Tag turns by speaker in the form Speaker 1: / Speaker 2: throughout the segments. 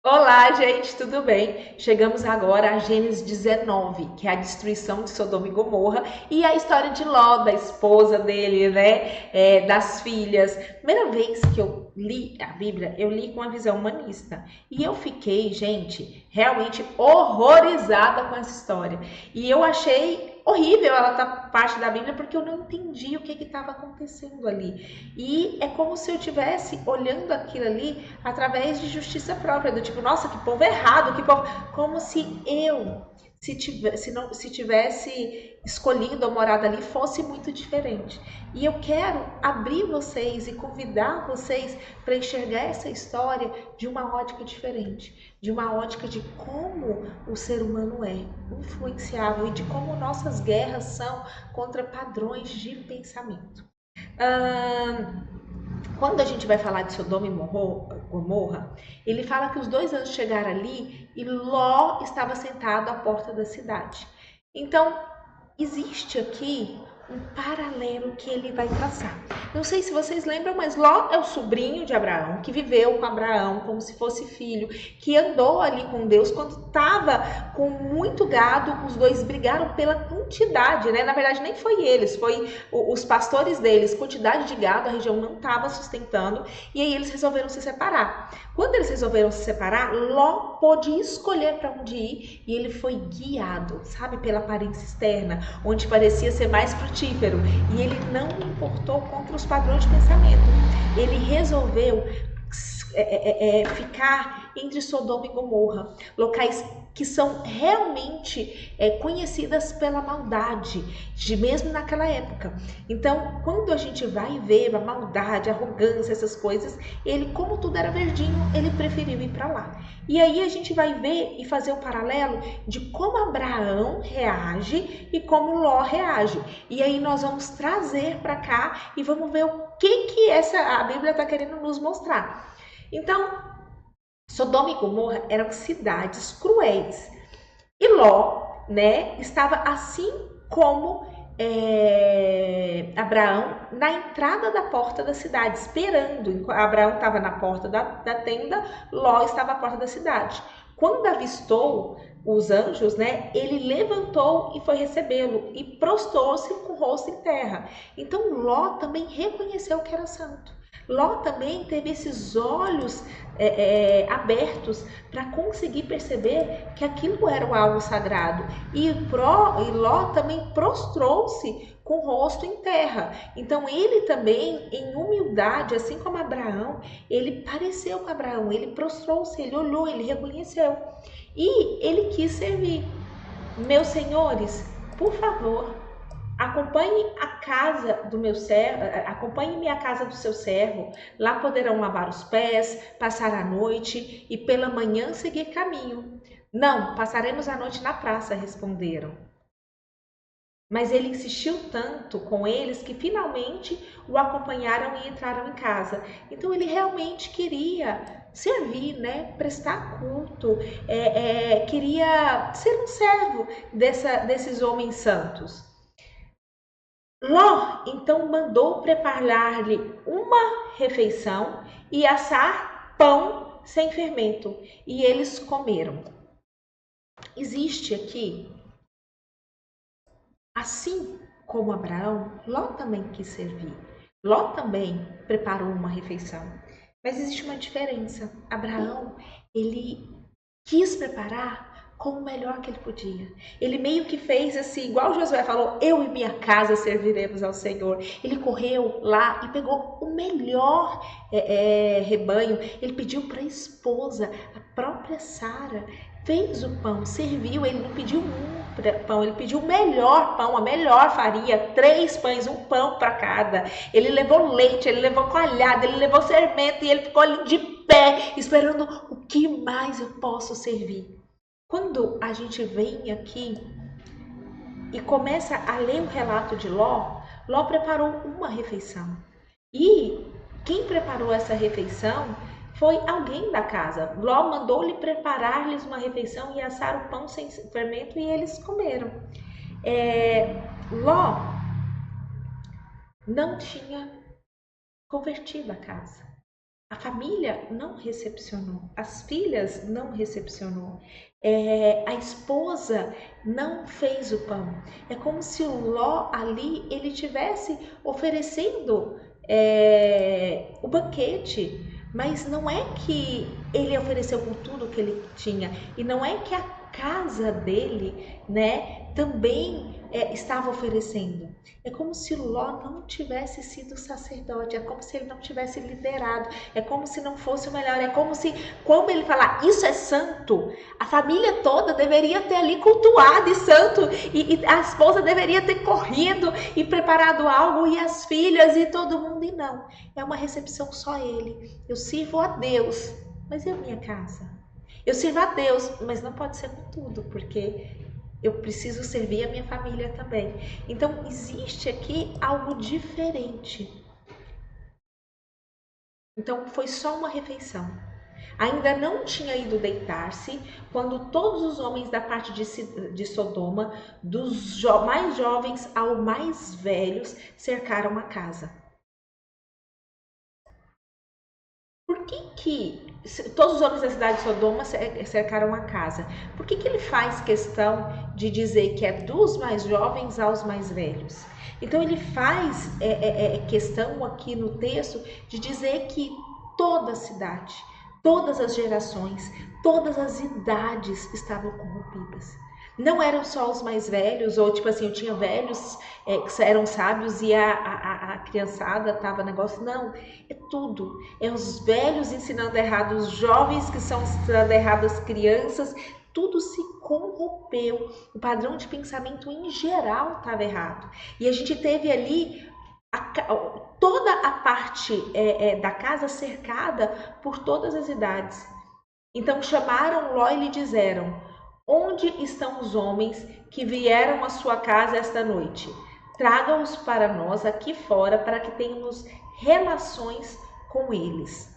Speaker 1: Olá, gente, tudo bem? Chegamos agora a Gênesis 19, que é a destruição de Sodoma e Gomorra, e a história de Ló, da esposa dele, né? Das filhas. Primeira vez que eu li a Bíblia, eu li com a visão humanista. E eu fiquei, gente, realmente horrorizada com essa história. E eu achei horrível ela estar parte da Bíblia porque eu não entendi o que estava acontecendo ali. E é como se eu estivesse olhando aquilo ali através de justiça própria, do tipo, nossa, que povo errado, que povo. Como se eu, se tivesse escolhido a morada ali, fosse muito diferente. E eu quero abrir vocês e convidar vocês para enxergar essa história de uma ótica diferente, de uma ótica de como o ser humano é influenciável e de como nossas guerras são contra padrões de pensamento. Ahn, Quando a gente vai falar de Sodoma e Gomorra, ele fala que os dois anjos chegaram ali e Ló estava sentado à porta da cidade. Então, existe aqui um paralelo que ele vai traçar. Não sei se vocês lembram, mas Ló é o sobrinho de Abraão, que viveu com Abraão como se fosse filho, que andou ali com Deus quando estava com muito gado. Os dois brigaram pela quantidade, né? Na verdade, nem foi eles, foi os pastores deles. Quantidade de gado, a região não estava sustentando, e aí eles resolveram se separar. Quando eles resolveram se separar, Ló pôde escolher para onde ir e ele foi guiado, sabe, pela aparência externa, onde parecia ser mais frutífero. E ele não importou contra os padrões de pensamento. Ele resolveu ficar entre Sodoma e Gomorra, locais que são realmente conhecidas pela maldade, de mesmo naquela época. Então, quando a gente vai ver a maldade, a arrogância, essas coisas, ele, como tudo era verdinho, ele preferiu ir para lá. E aí a gente vai ver e fazer o paralelo de como Abraão reage e como Ló reage. E aí nós vamos trazer para cá e vamos ver o que a Bíblia está querendo nos mostrar. Então, Sodoma e Gomorra eram cidades cruéis. E Ló, né, estava assim como Abraão na entrada da porta da cidade, esperando. Abraão estava na porta da tenda, Ló estava à porta da cidade. Quando avistou os anjos, né, ele levantou e foi recebê-lo e prostrou-se com o rosto em terra. Então Ló também reconheceu que era santo. Ló também teve esses olhos abertos para conseguir perceber que aquilo era algo sagrado. E Ló também prostrou-se com o rosto em terra. Então ele também, em humildade, assim como Abraão, ele pareceu com Abraão, ele prostrou-se, ele olhou, ele reconheceu. E ele quis servir. Meus senhores, por favor, acompanhe a casa do meu servo, acompanhe-me à casa do seu servo. Lá poderão lavar os pés, passar a noite e pela manhã seguir caminho. Não, passaremos a noite na praça, responderam. Mas ele insistiu tanto com eles que finalmente o acompanharam e entraram em casa. Então ele realmente queria servir, né? Prestar culto, queria ser um servo desses homens santos. Ló então mandou preparar-lhe uma refeição e assar pão sem fermento, e eles comeram. Existe aqui, assim como Abraão, Ló também quis servir. Ló também preparou uma refeição. Mas existe uma diferença. Abraão, ele quis preparar com o melhor que ele podia. Ele meio que fez assim, igual Josué falou, eu e minha casa serviremos ao Senhor. Ele correu lá e pegou o melhor rebanho. Ele pediu para a esposa, a própria Sara, fez o pão, serviu. Ele não pediu um pão, ele pediu o melhor pão, a melhor farinha, 3 pães, um pão para cada. Ele levou leite, ele levou coalhada, ele levou fermento e ele ficou ali de pé, esperando o que mais eu posso servir. Quando a gente vem aqui e começa a ler o relato de Ló, Ló preparou uma refeição. E quem preparou essa refeição foi alguém da casa. Ló mandou-lhe preparar-lhes uma refeição e assar o pão sem fermento e eles comeram. Ló não tinha convertido a casa. A família não recepcionou, as filhas não recepcionou, a esposa não fez o pão. É como se o Ló ali ele tivesse oferecendo o banquete, mas não é que ele ofereceu com tudo que ele tinha e não é que a casa dele, né, também estava oferecendo. É como se Ló não tivesse sido sacerdote, é como se ele não tivesse liderado, é como se não fosse o melhor, é como se, quando ele falar isso é santo, a família toda deveria ter ali cultuado e santo, e a esposa deveria ter corrido e preparado algo, e as filhas e todo mundo, e não. É uma recepção só ele. Eu sirvo a Deus, mas e a minha casa? Eu sirvo a Deus, mas não pode ser com tudo, porque eu preciso servir a minha família também. Então, existe aqui algo diferente. Então, foi só uma refeição. Ainda não tinha ido deitar-se quando todos os homens da parte de Sodoma, dos mais jovens ao mais velhos, cercaram a casa. Por que todos os homens da cidade de Sodoma cercaram a casa? Por que ele faz questão de dizer que é dos mais jovens aos mais velhos? Então ele faz questão aqui no texto de dizer que toda a cidade, todas as gerações, todas as idades estavam corrompidas. Não eram só os mais velhos, ou tipo assim, eu tinha velhos que eram sábios e a criançada tava negócio. Não, é tudo. É os velhos ensinando errado, os jovens que estão ensinando errado as crianças. Tudo se corrompeu. O padrão de pensamento em geral estava errado. E a gente teve ali toda a parte da casa cercada por todas as idades. Então chamaram Ló e lhe disseram: onde estão os homens que vieram à sua casa esta noite? Traga-os para nós aqui fora, para que tenhamos relações com eles.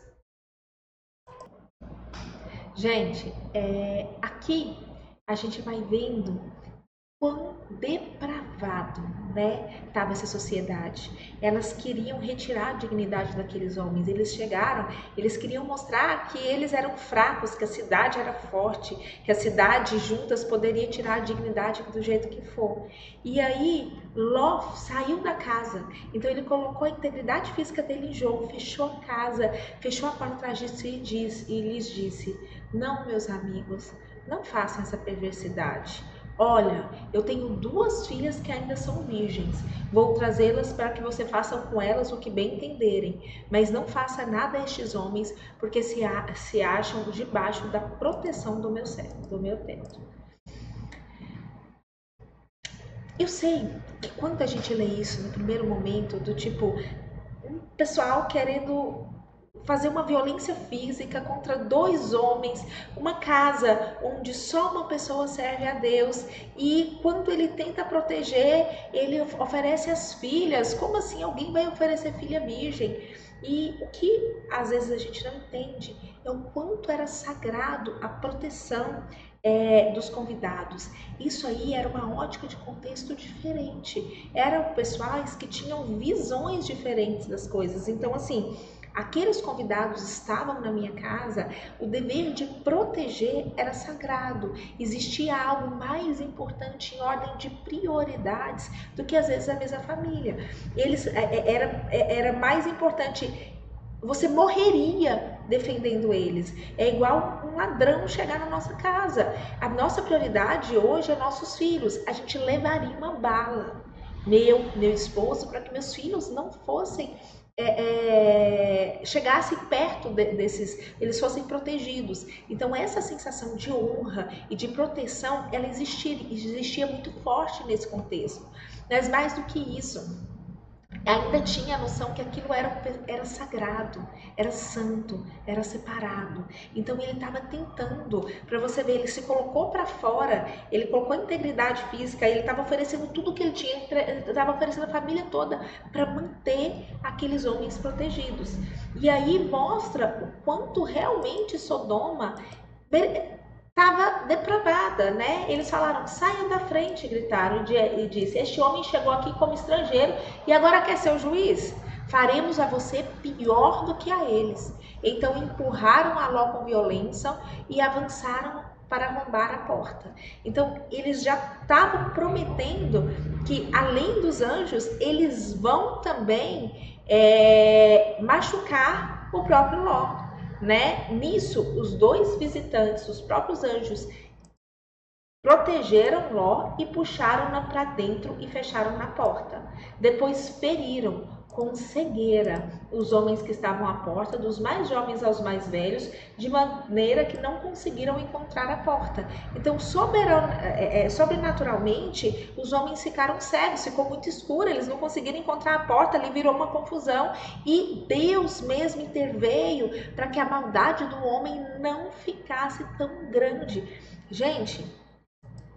Speaker 1: Gente, aqui a gente vai vendo quão depravado, né, estava essa sociedade. Elas queriam retirar a dignidade daqueles homens. Eles chegaram, eles queriam mostrar que eles eram fracos, que a cidade era forte, que a cidade juntas poderia tirar a dignidade do jeito que for. E aí Ló saiu da casa. Então ele colocou a integridade física dele em jogo, fechou a casa, fechou a porta atrás de si e lhes disse: não, meus amigos, não façam essa perversidade. Olha, eu tenho 2 filhas que ainda são virgens. Vou trazê-las para que você faça com elas o que bem entenderem. Mas não faça nada a estes homens, porque se acham debaixo da proteção do meu teto. Eu sei que quando a gente lê isso no primeiro momento, do tipo, um pessoal querendo fazer uma violência física contra 2 homens, uma casa onde só uma pessoa serve a Deus, e quando ele tenta proteger, ele oferece as filhas. Como assim alguém vai oferecer filha virgem? E o que às vezes a gente não entende é o quanto era sagrado a proteção dos convidados. Isso aí era uma ótica de contexto diferente. Eram pessoas que tinham visões diferentes das coisas. Então, assim, aqueles convidados estavam na minha casa, o dever de proteger era sagrado. Existia algo mais importante em ordem de prioridades do que às vezes a mesma família. Era mais importante. Você morreria defendendo eles. É igual um ladrão chegar na nossa casa. A nossa prioridade hoje é nossos filhos. A gente levaria uma bala, meu esposo, para que meus filhos não fossem chegassem perto desses, eles fossem protegidos. Então essa sensação de honra e de proteção, ela existia muito forte nesse contexto. Mas mais do que isso, ainda tinha a noção que aquilo era sagrado, era santo, era separado. Então ele estava tentando, para você ver, ele se colocou para fora, ele colocou a integridade física, ele estava oferecendo tudo que ele tinha, estava oferecendo a família toda para manter aqueles homens protegidos. E aí mostra o quanto realmente Sodoma estava depravada, né? Eles falaram: saiam da frente, gritaram, e disse: este homem chegou aqui como estrangeiro e agora quer ser o juiz? Faremos a você pior do que a eles. Então empurraram a Ló com violência e avançaram para arrombar a porta. Então eles já estavam prometendo que, além dos anjos, eles vão também machucar o próprio Ló, né? Nisso, os dois visitantes, os próprios anjos, protegeram Ló e puxaram-na para dentro e fecharam na porta. Depois feriram com cegueira os homens que estavam à porta, dos mais jovens aos mais velhos, de maneira que não conseguiram encontrar a porta. Então, sobrenaturalmente, os homens ficaram cegos, ficou muito escuro, eles não conseguiram encontrar a porta, ali virou uma confusão. E Deus mesmo interveio para que a maldade do homem não ficasse tão grande. Gente,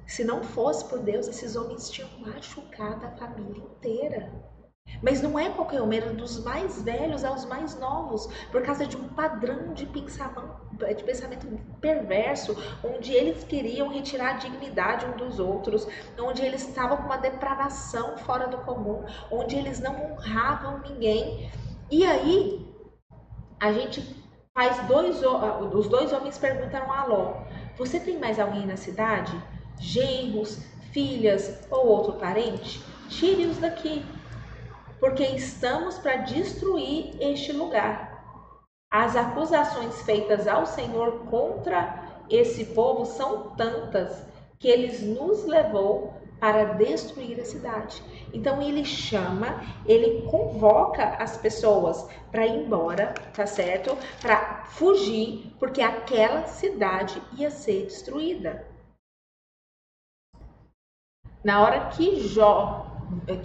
Speaker 1: se não fosse por Deus, esses homens tinham machucado a família inteira. Mas não é qualquer um, era dos mais velhos aos mais novos, por causa de um padrão de pensamento perverso, onde eles queriam retirar a dignidade um dos outros, onde eles estavam com uma depravação fora do comum, onde eles não honravam ninguém. E aí, a gente faz os dois homens perguntaram a Ló: você tem mais alguém na cidade? Genros, filhas ou outro parente? Tire-os daqui, porque estamos para destruir este lugar. As acusações feitas ao Senhor contra esse povo são tantas que ele nos levou para destruir a cidade. Então ele convoca as pessoas para ir embora, tá certo? Para fugir, porque aquela cidade ia ser destruída. Na hora que Ló, nós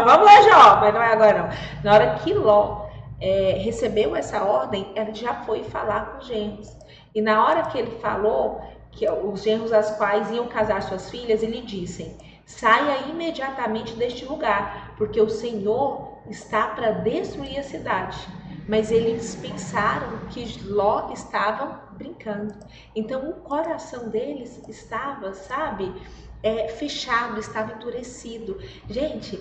Speaker 1: vamos lá, Jó, mas não é agora não. Na hora que Ló recebeu essa ordem, ele já foi falar com os genros. E na hora que ele falou, que os genros as quais iam casar suas filhas, ele disse: saia imediatamente deste lugar, porque o Senhor está para destruir a cidade. Mas eles pensaram que Ló estava brincando. Então o coração deles estava, fechado, estava endurecido. Gente,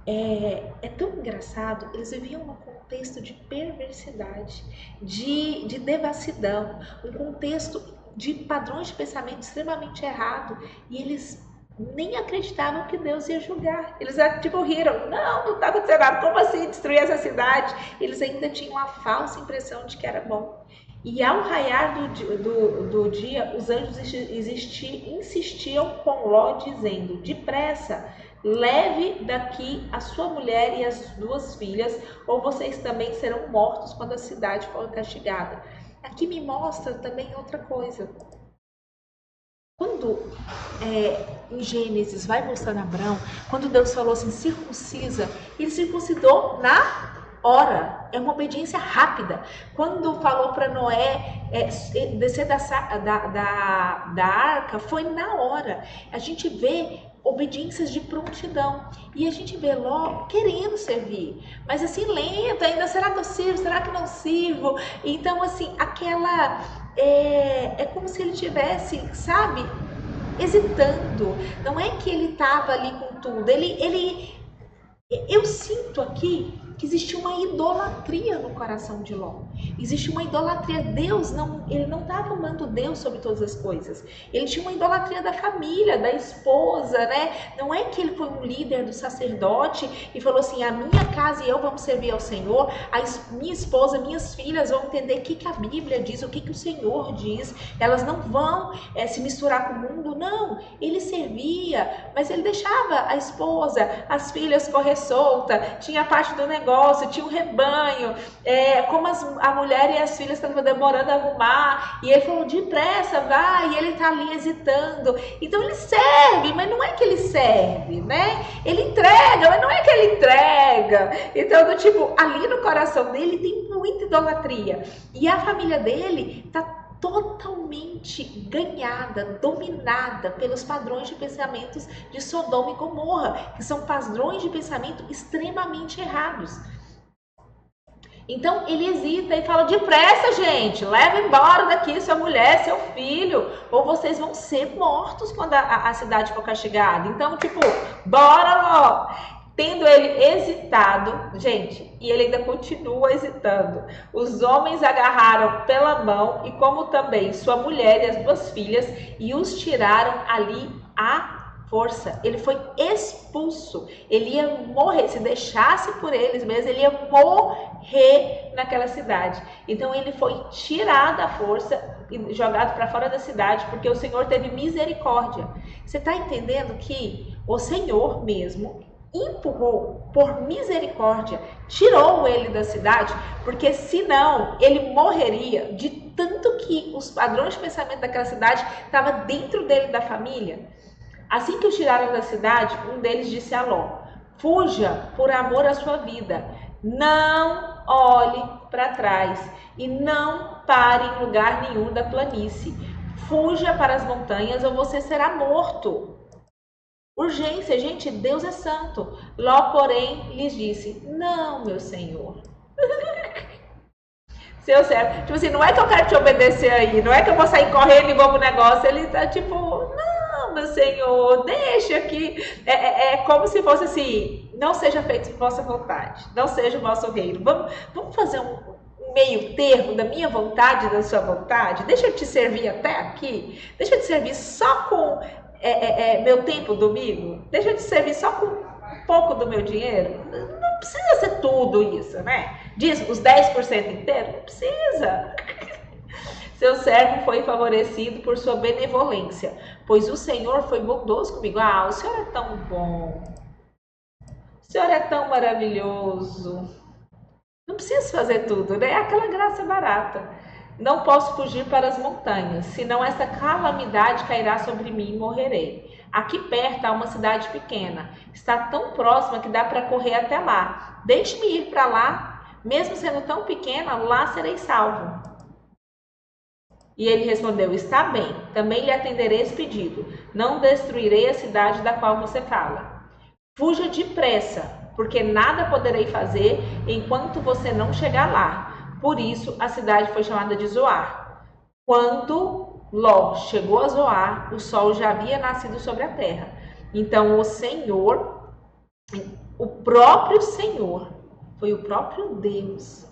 Speaker 1: é tão engraçado. Eles viviam num contexto de perversidade, de devassidão, um contexto de padrões de pensamento extremamente errado, e eles nem acreditavam que Deus ia julgar. Eles riram: não está acontecendo nada, como assim destruir essa cidade? Eles ainda tinham a falsa impressão de que era bom. E ao raiar do dia, os anjos insistiam com Ló, dizendo: depressa, leve daqui a sua mulher e as duas filhas, ou vocês também serão mortos quando a cidade for castigada. Aqui me mostra também outra coisa. Quando em Gênesis vai mostrando Abraão, quando Deus falou assim, circuncisa, ele circuncidou na hora, é uma obediência rápida. Quando falou para Noé descer da arca, foi na hora. A gente vê obediências de prontidão, e a gente vê Ló querendo servir, mas assim, lento ainda: será que eu sirvo, será que não sirvo? Então assim, aquela é como se ele tivesse, hesitando. Não é que ele estava ali com tudo, eu sinto aqui que existe uma idolatria no coração de Ló. Existe uma idolatria. Ele não estava amando Deus sobre todas as coisas. Ele tinha uma idolatria da família, da esposa, né? Não é que ele foi um líder do sacerdote e falou assim: a minha casa e eu vamos servir ao Senhor, minha esposa, minhas filhas vão entender o que a Bíblia diz, o que o Senhor diz, elas não vão se misturar com o mundo. Não, ele servia, mas ele deixava a esposa, as filhas correr solta, tinha a parte do negócio, tinha um rebanho, como a mulher e as filhas estavam demorando a arrumar, e ele falou: depressa, vai, e ele está ali hesitando. Então ele serve, mas não é que ele serve, né? Ele entrega, mas não é que ele entrega. Então, ali no coração dele tem muita idolatria, e a família dele está totalmente ganhada, dominada pelos padrões de pensamentos de Sodoma e Gomorra, que são padrões de pensamento extremamente errados. Então ele hesita e fala: depressa, gente, leva embora daqui sua mulher, seu filho, ou vocês vão ser mortos quando a cidade for castigada. Então, bora, Ló. Tendo ele hesitado, gente, e ele ainda continua hesitando, os homens agarraram pela mão, e como também sua mulher e as duas filhas, e os tiraram ali à força. Ele foi expulso, ele ia morrer, se deixasse por eles mesmos, ele ia morrer naquela cidade. Então ele foi tirado à força e jogado para fora da cidade, porque o Senhor teve misericórdia. Você está entendendo que o Senhor mesmo empurrou por misericórdia, tirou ele da cidade, porque senão ele morreria de tanto que os padrões de pensamento daquela cidade estavam dentro dele, da família. Assim que o tiraram da cidade, um deles disse a Ló: fuja por amor à sua vida, não olhe para trás e não pare em lugar nenhum da planície. Fuja para as montanhas ou você será morto. Urgência, gente, Deus é santo. Ló, porém, lhes disse: não, meu senhor. Seu servo, tipo assim, não é que eu quero te obedecer aí, não é que eu vou sair correndo e vou pro negócio. Ele tá tipo, não, meu senhor, deixa aqui. É como se fosse assim: não seja feito por vossa vontade, não seja o vosso reino. Vamos fazer um meio termo da minha vontade e da sua vontade? Deixa eu te servir até aqui, deixa eu te servir só com meu tempo domingo, deixa eu te servir só com um pouco do meu dinheiro. Não precisa ser tudo isso, né? Diz os 10% inteiro, não precisa. Seu servo foi favorecido por sua benevolência, pois o Senhor foi bondoso comigo. Ah, o Senhor é tão bom, o Senhor é tão maravilhoso. Não precisa fazer tudo, né? É aquela graça barata. Não posso fugir para as montanhas, senão essa calamidade cairá sobre mim e morrerei. Aqui perto há uma cidade pequena, está tão próxima que dá para correr até lá. Deixe-me ir para lá, mesmo sendo tão pequena, lá serei salvo. E ele respondeu: está bem, também lhe atenderei esse pedido. Não destruirei a cidade da qual você fala. Fuja depressa, porque nada poderei fazer enquanto você não chegar lá. Por isso, a cidade foi chamada de Zoar. Quando Ló chegou a Zoar, o sol já havia nascido sobre a terra. Então o Senhor, o próprio Senhor, foi o próprio Deus,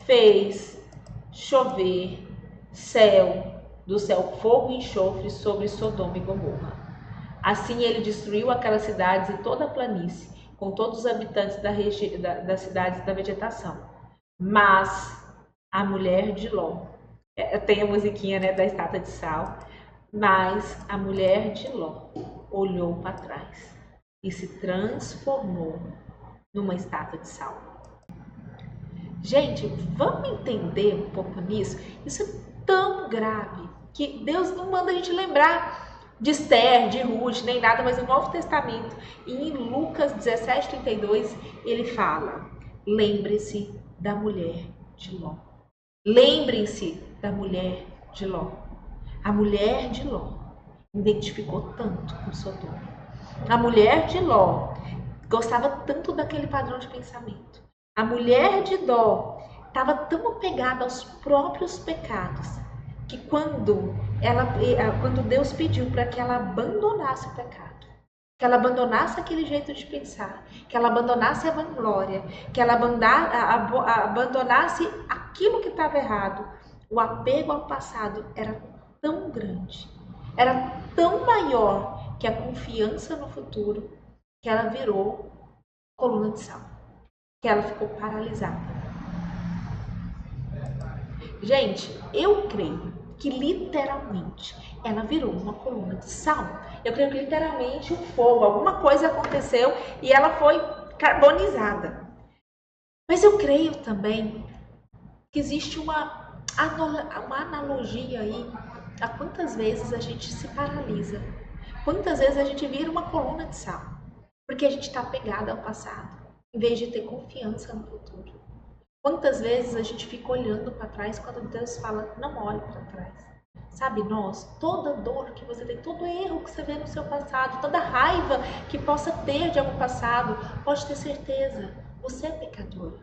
Speaker 1: fez chover do céu fogo e enxofre sobre Sodoma e Gomorra. Assim ele destruiu aquelas cidades e toda a planície, com todos os habitantes das cidades da vegetação. Mas a mulher de Ló, tem a musiquinha, né, da estátua de sal, mas a mulher de Ló olhou para trás e se transformou numa estátua de sal. Gente, vamos entender um pouco nisso? Isso é tão grave que Deus não manda a gente lembrar de Esther, de Ruth, nem nada, mas no Novo Testamento, e em Lucas 17:32, ele fala: lembre-se da mulher de Ló. Lembrem-se da mulher de Ló. A mulher de Ló identificou tanto com Sodoma. A mulher de Ló gostava tanto daquele padrão de pensamento. A mulher de Ló estava tão apegada aos próprios pecados que quando Deus pediu para que ela abandonasse o pecado, que ela abandonasse aquele jeito de pensar, que ela abandonasse a vanglória, que ela abandonasse aquilo que estava errado, o apego ao passado era tão grande, era tão maior que a confiança no futuro, que ela virou coluna de sal, que ela ficou paralisada. Gente, eu creio que literalmente ela virou uma coluna de sal. Eu creio que literalmente o fogo, alguma coisa aconteceu e ela foi carbonizada. Mas eu creio também que existe uma analogia aí a quantas vezes a gente se paralisa, quantas vezes a gente vira uma coluna de sal, porque a gente está apegada ao passado, em vez de ter confiança no futuro. Quantas vezes a gente fica olhando para trás quando Deus fala: não olhe para trás. Sabe, toda dor que você tem, todo erro que você vê no seu passado, toda raiva que possa ter de algum passado, pode ter certeza, você é pecador.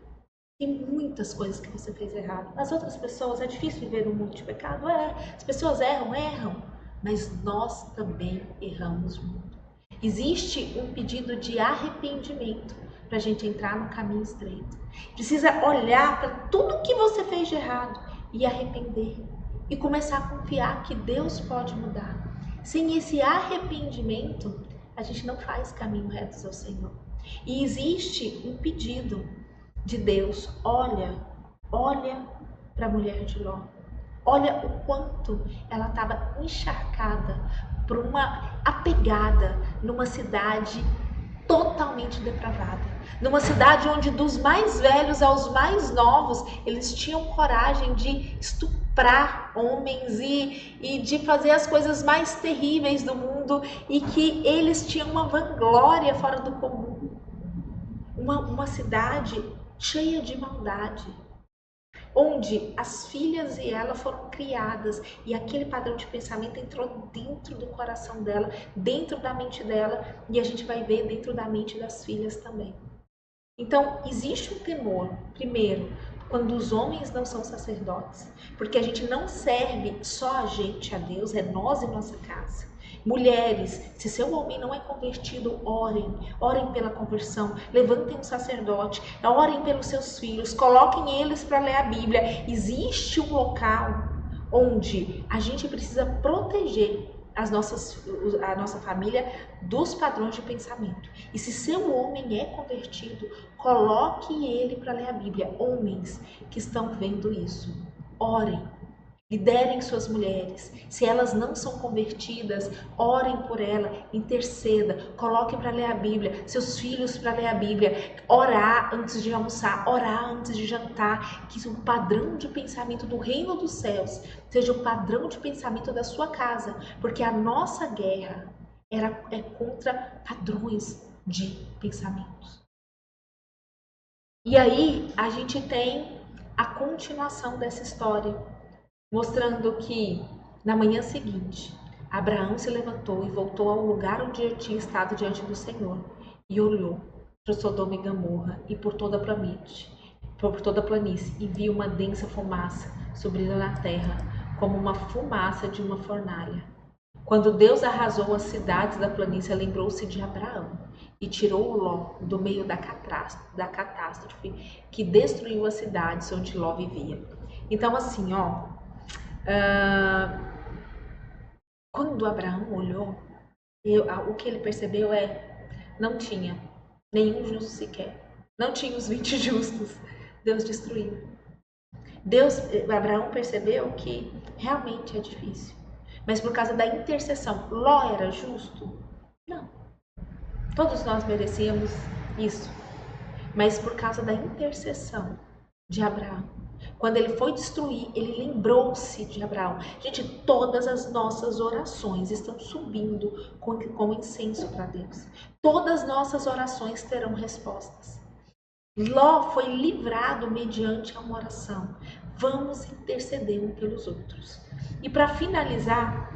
Speaker 1: Tem muitas coisas que você fez errado. As outras pessoas, é difícil viver um mundo de pecado? As pessoas erram, mas nós também erramos muito. Existe um pedido de arrependimento para a gente entrar no caminho estreito. Precisa olhar para tudo que você fez de errado e arrepender. E começar a confiar que Deus pode mudar. Sem esse arrependimento, a gente não faz caminho reto ao Senhor. E existe um pedido de Deus. Olha para a mulher de Ló. Olha o quanto ela estava encharcada por uma apegada numa cidade totalmente depravada. Numa cidade onde dos mais velhos aos mais novos, eles tinham coragem de estuprar homens e de fazer as coisas mais terríveis do mundo, e que eles tinham uma vanglória fora do comum. Uma cidade cheia de maldade, onde as filhas e ela foram criadas e aquele padrão de pensamento entrou dentro do coração dela, dentro da mente dela, e a gente vai ver dentro da mente das filhas também. Então, existe um temor, primeiro, quando os homens não são sacerdotes, porque a gente não serve só a gente a Deus, é nós e nossa casa. Mulheres, se seu homem não é convertido, orem pela conversão, levantem um sacerdote, orem pelos seus filhos, coloquem eles para ler a Bíblia. Existe um local onde a gente precisa proteger a nossa família dos padrões de pensamento. E se seu homem é convertido, coloque ele para ler a Bíblia. Homens que estão vendo isso, orem. Liderem suas mulheres. Se elas não são convertidas, orem por ela, interceda, coloque para ler a Bíblia, seus filhos para ler a Bíblia, orar antes de almoçar, orar antes de jantar, que o padrão de pensamento do reino dos céus seja o padrão de pensamento da sua casa, porque a nossa guerra é contra padrões de pensamentos. E aí a gente tem a continuação dessa história, mostrando que, na manhã seguinte, Abraão se levantou e voltou ao lugar onde ele tinha estado diante do Senhor, e olhou para Sodoma e Gomorra e por toda a planície, e viu uma densa fumaça subindo na terra, como uma fumaça de uma fornalha. Quando Deus arrasou as cidades da planície, lembrou-se de Abraão e tirou Ló do meio da catástrofe que destruiu as cidades onde Ló vivia. Então, assim, quando Abraão olhou, o que ele percebeu não tinha nenhum justo sequer. Não tinha os 20 justos. Deus destruiu. Abraão percebeu que realmente é difícil. Mas por causa da intercessão, Ló era justo? Não. Todos nós merecíamos isso. Mas por causa da intercessão de Abraão, quando ele foi destruir, ele lembrou-se de Abraão. Gente, todas as nossas orações estão subindo como incenso para Deus. Todas as nossas orações terão respostas. Ló foi livrado mediante uma oração. Vamos interceder uns pelos outros. E para finalizar,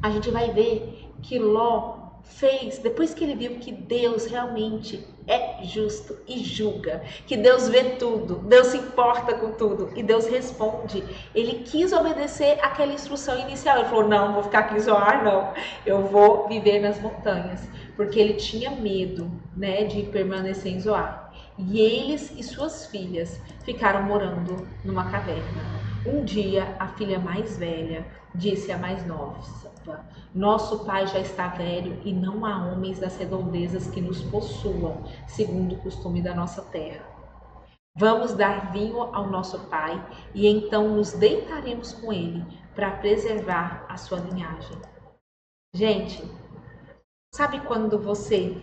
Speaker 1: a gente vai ver que Ló fez, depois que ele viu que Deus realmente é justo e julga, que Deus vê tudo, Deus se importa com tudo e Deus responde, ele quis obedecer aquela instrução inicial. Ele falou, não vou ficar aqui em Zoar, não, eu vou viver nas montanhas, porque ele tinha medo, né, de permanecer em Zoar. E eles e suas filhas ficaram morando numa caverna. Um dia, a filha mais velha disse à mais nova, nosso pai já está velho e não há homens das redondezas que nos possuam, segundo o costume da nossa terra. Vamos dar vinho ao nosso pai e então nos deitaremos com ele para preservar a sua linhagem. Gente, sabe quando você...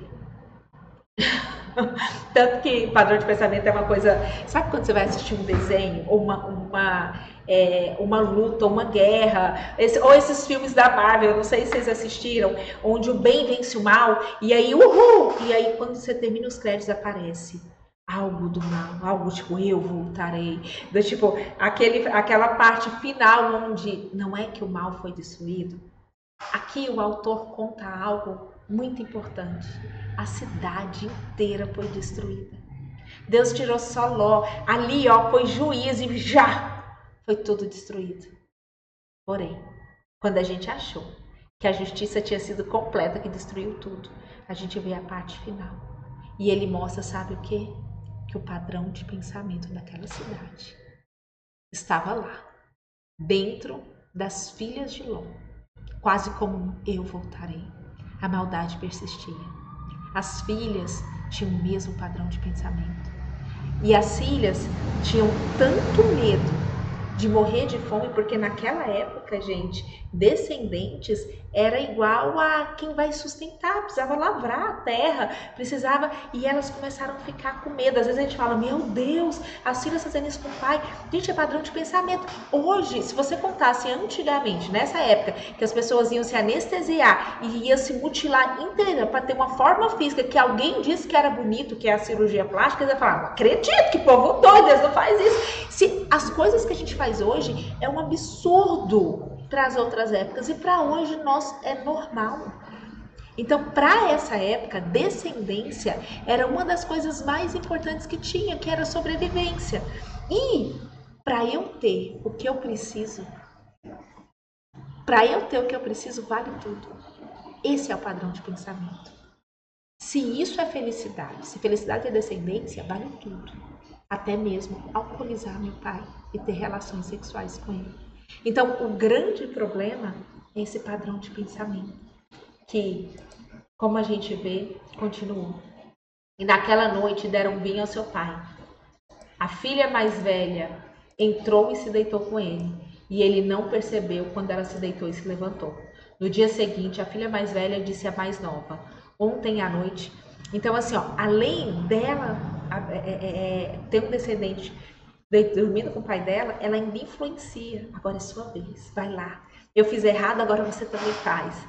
Speaker 1: Tanto que padrão de pensamento é uma coisa... Sabe quando você vai assistir um desenho ou uma luta, uma guerra, ou esses filmes da Marvel, eu não sei se vocês assistiram, onde o bem vence o mal, e aí, uhul! E aí quando você termina os créditos aparece algo do mal, algo tipo, eu voltarei. Tipo, aquela parte final onde não é que o mal foi destruído. Aqui o autor conta algo muito importante. A cidade inteira foi destruída. Deus tirou só Ló. Ali, foi juízo e já foi tudo destruído. Porém, quando a gente achou que a justiça tinha sido completa, que destruiu tudo. A gente vê a parte final. E ele mostra, sabe o quê? Que o padrão de pensamento daquela cidade estava lá, dentro das filhas de Ló. Quase como eu voltarei. A maldade persistia. As filhas tinham o mesmo padrão de pensamento. E as filhas tinham tanto medo de morrer de fome, porque naquela época, gente, descendentes era igual a quem vai sustentar, precisava lavrar a terra, precisava, e elas começaram a ficar com medo. Às vezes a gente fala, meu Deus, as filhas fazendo isso com o pai. Gente, é padrão de pensamento. Hoje, se você contasse antigamente, nessa época, que as pessoas iam se anestesiar e iam se mutilar inteira para ter uma forma física que alguém disse que era bonito, que é a cirurgia plástica, eles iam falar, não acredito, que povo doido, Deus não faz isso. Se as coisas que a gente faz hoje é um absurdo para as outras épocas e para hoje nós é normal. Então, para essa época, descendência era uma das coisas mais importantes que tinha, que era sobrevivência. E para eu ter o que eu preciso, vale tudo. Esse é o padrão de pensamento. Se isso é felicidade, se felicidade é descendência, vale tudo. Até mesmo alcoolizar meu pai e ter relações sexuais com ele. Então, o grande problema é esse padrão de pensamento, que, como a gente vê, continuou. E naquela noite deram vinho ao seu pai. A filha mais velha entrou e se deitou com ele, e ele não percebeu quando ela se deitou e se levantou. No dia seguinte, a filha mais velha disse à mais nova, ontem à noite. Então, assim, ó, além dela ter um descendente dormindo com o pai dela, ela ainda influencia. Agora é sua vez, vai lá. Eu fiz errado, agora você também faz.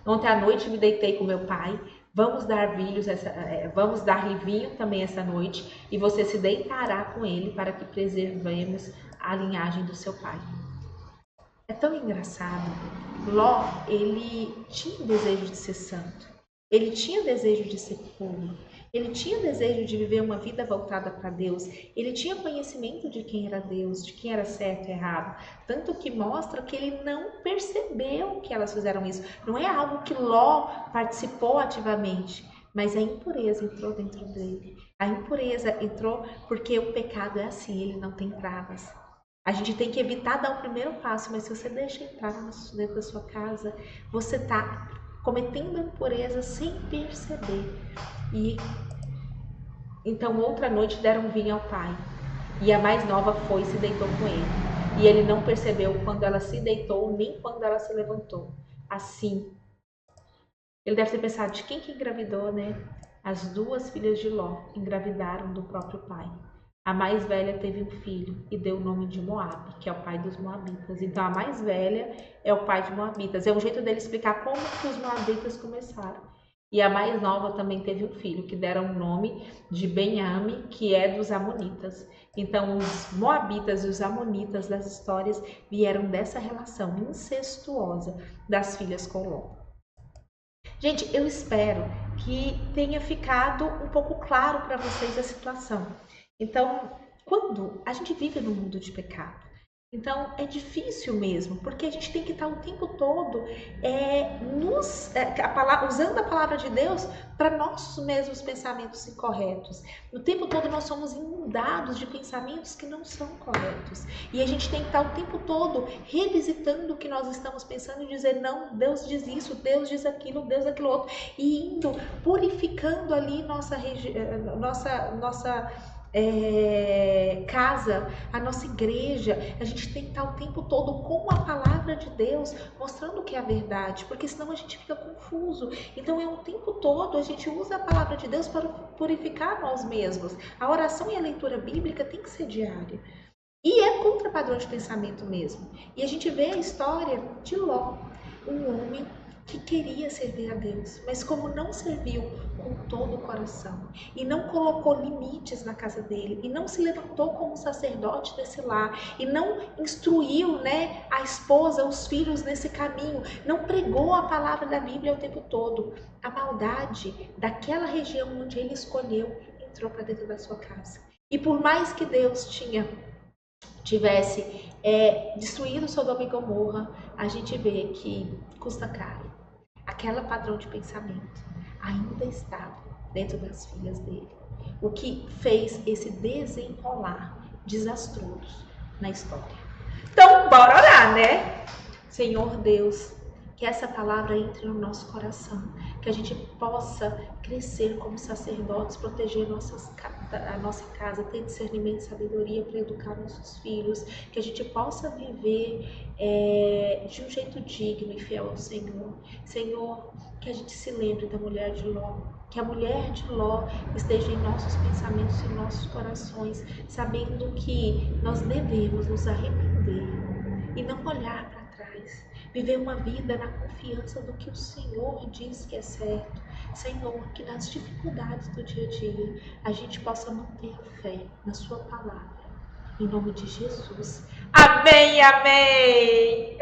Speaker 1: Ontem à noite me deitei com meu pai. Vamos dar-lhe vinho também essa noite, e você se deitará com ele para que preservemos a linhagem do seu pai. É tão engraçado. Ló, ele tinha desejo de ser santo. Ele tinha desejo de ser puro. Ele tinha desejo de viver uma vida voltada para Deus. Ele tinha conhecimento de quem era Deus, de quem era certo e errado. Tanto que mostra que ele não percebeu que elas fizeram isso. Não é algo que Ló participou ativamente, mas a impureza entrou dentro dele. A impureza entrou porque o pecado é assim, ele não tem travas. A gente tem que evitar dar o primeiro passo, mas se você deixa entrar dentro da sua casa, você está cometendo impureza sem perceber. E então outra noite deram vinho ao pai, e a mais nova foi e se deitou com ele. E ele não percebeu quando ela se deitou, nem quando ela se levantou. Assim, ele deve ter pensado, de quem que engravidou, né? As duas filhas de Ló engravidaram do próprio pai. A mais velha teve um filho e deu o nome de Moabe, que é o pai dos moabitas. Então a mais velha é o pai de moabitas. É um jeito dele explicar como que os moabitas começaram. E a mais nova também teve um filho, que deram o nome de Benjame, que é dos amonitas. Então os moabitas e os amonitas das histórias vieram dessa relação incestuosa das filhas com Ló. Gente, eu espero que tenha ficado um pouco claro para vocês a situação. Então, quando a gente vive num mundo de pecado, então é difícil mesmo, porque a gente tem que estar o tempo todo usando a palavra de Deus para nossos mesmos pensamentos incorretos. O tempo todo nós somos inundados de pensamentos que não são corretos. E a gente tem que estar o tempo todo revisitando o que nós estamos pensando e dizer, não, Deus diz isso, Deus diz aquilo, Deus aquilo outro. E indo, purificando ali nossa casa, a nossa igreja. A gente tem que estar o tempo todo com a palavra de Deus, mostrando o que é a verdade, porque senão a gente fica confuso. Então é o tempo todo a gente usa a palavra de Deus para purificar nós mesmos. A oração e a leitura bíblica tem que ser diária. E é contra padrão de pensamento mesmo. E a gente vê a história de Ló, um homem que queria servir a Deus, mas como não serviu com todo o coração e não colocou limites na casa dele e não se levantou como sacerdote desse lar e não instruiu, a esposa, os filhos nesse caminho, não pregou a palavra da Bíblia o tempo todo, a maldade daquela região onde ele escolheu entrou para dentro da sua casa. E por mais que Deus tivesse destruído Sodoma e Gomorra, a gente vê que custa caro. aquele padrão de pensamento ainda estava dentro das filhas dele. O que fez esse desenrolar desastroso na história. Então, bora orar, né? Senhor Deus, que essa palavra entre no nosso coração, que a gente possa crescer como sacerdotes, proteger a nossa casa, ter discernimento e sabedoria para educar nossos filhos, que a gente possa viver de um jeito digno e fiel ao Senhor. Senhor, que a gente se lembre da mulher de Ló, que a mulher de Ló esteja em nossos pensamentos e nossos corações, sabendo que nós devemos nos arrepender e não olhar para trás, viver uma vida na confiança do que o Senhor diz que é certo. Senhor, que nas dificuldades do dia a dia a gente possa manter fé na sua palavra. Em nome de Jesus. Amém, amém!